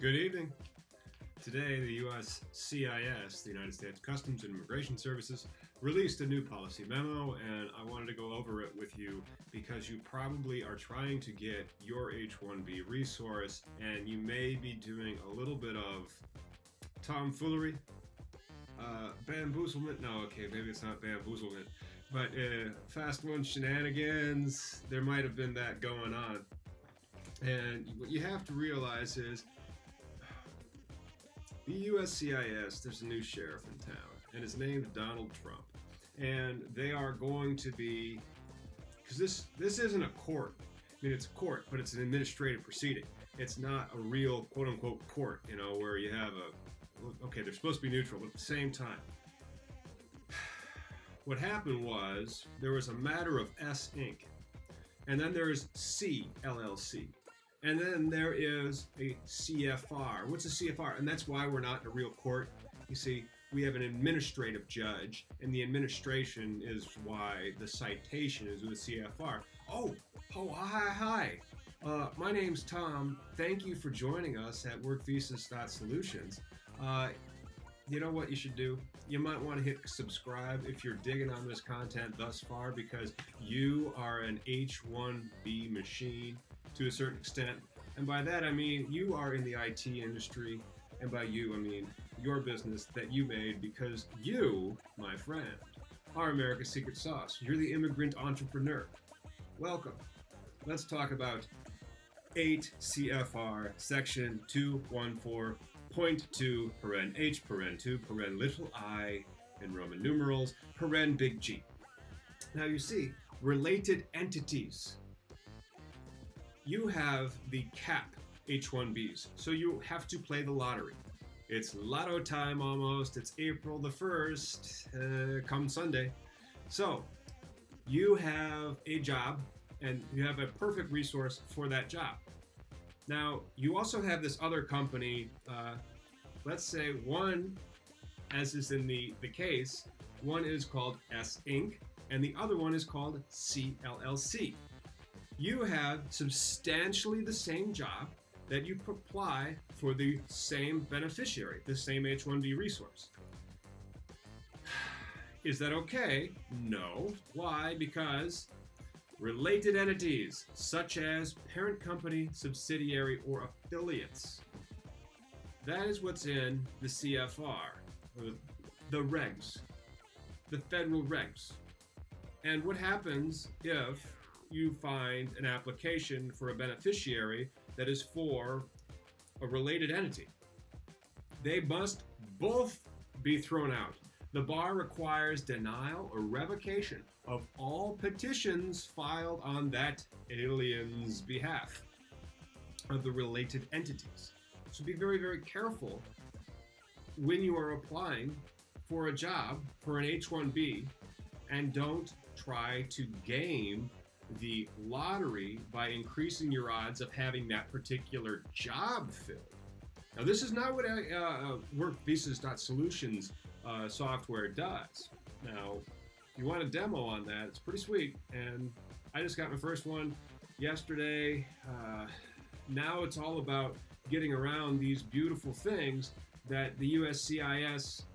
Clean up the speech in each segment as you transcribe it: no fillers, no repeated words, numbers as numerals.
Good evening. Today, the USCIS, the United States Customs and Immigration Services, released a new policy memo, and I wanted to go over it with you because you probably are trying to get your H-1B resource, and you may be doing a little bit of tomfoolery, bamboozlement. No, okay, maybe it's not bamboozlement, but fast one shenanigans. There might have been that going on. And what you have to realize is the USCIS, there's a new sheriff in town, and his name's Donald Trump. And they are going to be, because this isn't a court. I mean, it's a court, but it's an administrative proceeding. It's not a real quote-unquote court, where you have okay, they're supposed to be neutral, but at the same time. What happened was, there was a matter of S Inc., and then there's C LLC. And then there is a CFR. What's a CFR? And that's why we're not in a real court. You see, we have an administrative judge, and the administration is why the citation is with the CFR. Hi. My name's Tom. Thank you for joining us at WorkVisas.Solutions. You know what you should do? You might want to hit subscribe if you're digging on this content thus far, because you are an H-1B machine to a certain extent. And by that I mean you are in the IT industry, and by you I mean your business that you made, because you, my friend, are America's secret sauce. You're the immigrant entrepreneur. Welcome. Let's talk about 8 CFR Section 214.2 paren H paren 2 paren little I in Roman numerals paren big G. Now you see, related entities. You have the cap H-1Bs, so you have to play the lottery. It's lotto time almost. It's April the 1st, come Sunday. So you have a job, and you have a perfect resource for that job. Now, you also have this other company, let's say one, as is in the case, one is called S Inc., and the other one is called C LLC. You have substantially the same job that you apply for the same beneficiary, the same H-1B resource. Is that okay? No. Why? Because related entities, such as parent company, subsidiary, or affiliates. That is what's in the CFR, or the regs, the federal regs. And what happens if you find an application for a beneficiary that is for a related entity? They must both be thrown out. The bar requires denial or revocation of all petitions filed on that alien's behalf of the related entities. So be very, very careful when you are applying for a job, for an H-1B, and don't try to game the lottery by increasing your odds of having that particular job filled. Now, this is not what WorkVisas.Solutions software does. Now, if you want a demo on that, it's pretty sweet, and I just got my first one yesterday. Now it's all about getting around these beautiful things that the USCIS,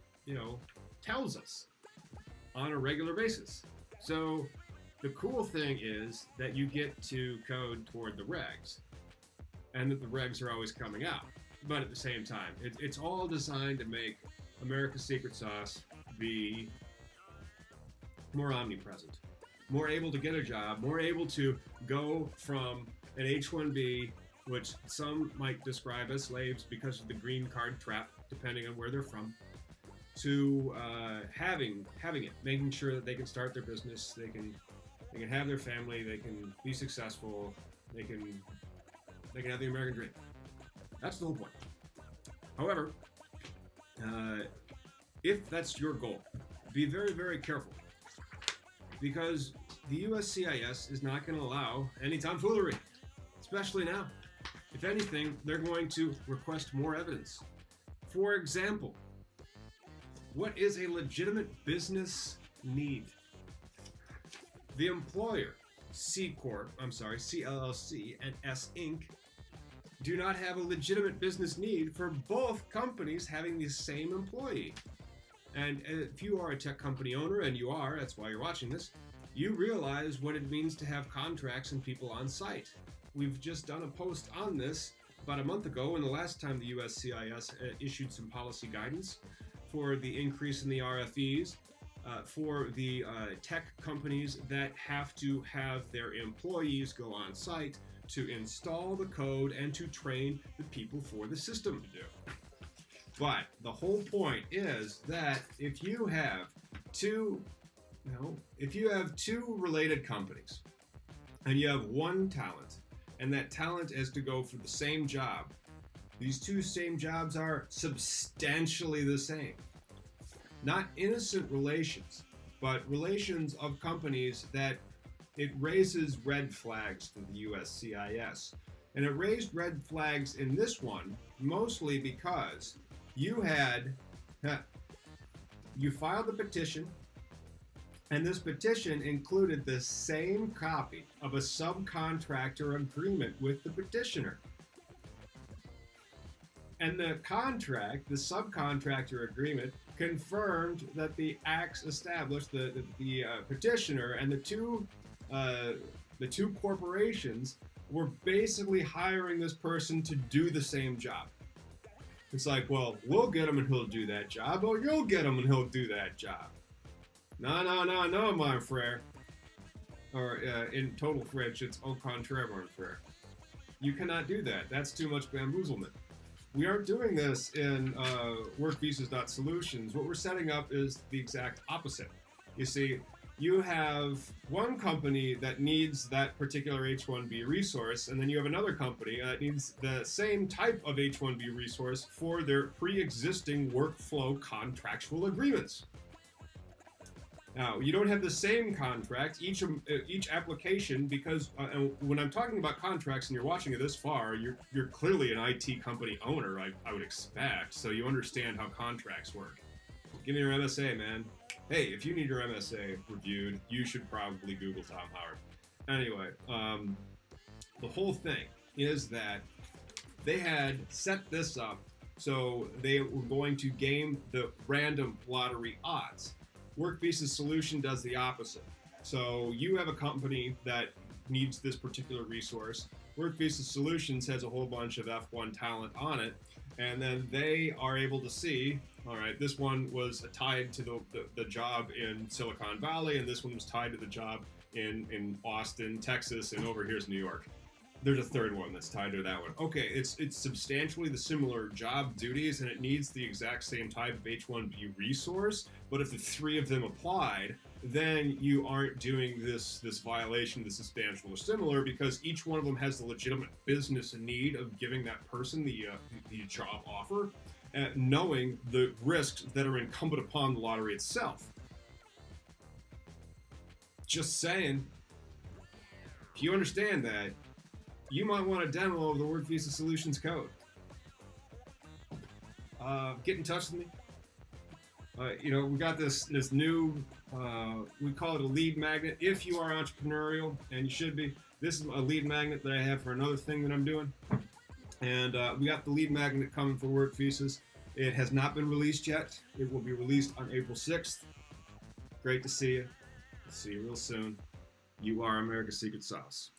tells us on a regular basis. So the cool thing is that you get to code toward the regs, and that the regs are always coming out. But at the same time, it's all designed to make America's secret sauce be more omnipresent, more able to get a job, more able to go from an H-1B, which some might describe as slaves because of the green card trap, depending on where they're from, to having it, making sure that they can start their business, they can have their family, they can be successful, they can have the American dream. That's the whole point. However, if that's your goal, be very, very careful, because the USCIS is not going to allow any tomfoolery, especially now. If anything, they're going to request more evidence. For example, what is a legitimate business need? The employer, C LLC, and S Inc., do not have a legitimate business need for both companies having the same employee. And if you are a tech company owner, and you are, that's why you're watching this, you realize what it means to have contracts and people on site. We've just done a post on this about a month ago, and the last time the USCIS issued some policy guidance for the increase in the RFEs for the tech companies that have to have their employees go on site to install the code and to train the people for the system to do. But the whole point is that if you have two related companies and you have one talent, and that talent is to go for the same job, these two same jobs are substantially the same. Not innocent relations, but relations of companies that it raises red flags to the USCIS. And it raised red flags in this one mostly because you filed the petition, and this petition included the same copy of a subcontractor agreement with the petitioner. And the subcontractor agreement confirmed that the acts established the petitioner and the two corporations were basically hiring this person to do the same job. It's like, well, we'll get him and he'll do that job, or you'll get him and he'll do that job. No, mon frere. Or in total French, it's au contraire, mon frere. You cannot do that. That's too much bamboozlement. We aren't doing this in workvisas.solutions. What we're setting up is the exact opposite. You see, you have one company that needs that particular H-1B resource, and then you have another company that needs the same type of H-1B resource for their pre-existing workflow contractual agreements. Now, you don't have the same contract, each application, because when I'm talking about contracts and you're watching it this far, you're clearly an IT company owner, I would expect, so you understand how contracts work. Give me your MSA, man. Hey, if you need your MSA reviewed, you should probably Google Tom Howard. Anyway, the whole thing is that they had set this up so they were going to game the random lottery odds. WorkVisa Solution does the opposite. So you have a company that needs this particular resource. WorkVisa Solutions has a whole bunch of F1 talent on it, and then they are able to see, all right, this one was tied to the job in Silicon Valley, and this one was tied to the job in Austin, Texas, and over here's New York. There's a third one that's tied to that one. Okay, it's substantially the similar job duties, and it needs the exact same type of H-1B resource, but if the three of them applied, then you aren't doing this violation, the substantial or similar, because each one of them has the legitimate business need of giving that person the job offer, knowing the risks that are incumbent upon the lottery itself. Just saying, if you understand that, you might want a demo of the WorkVisa Solutions code. Get in touch with me. We got this new, we call it a lead magnet. If you are entrepreneurial, and you should be, this is a lead magnet that I have for another thing that I'm doing. And we got the lead magnet coming for WorkVisas. It has not been released yet. It will be released on April 6th. Great to see you. See you real soon. You are America's Secret Sauce.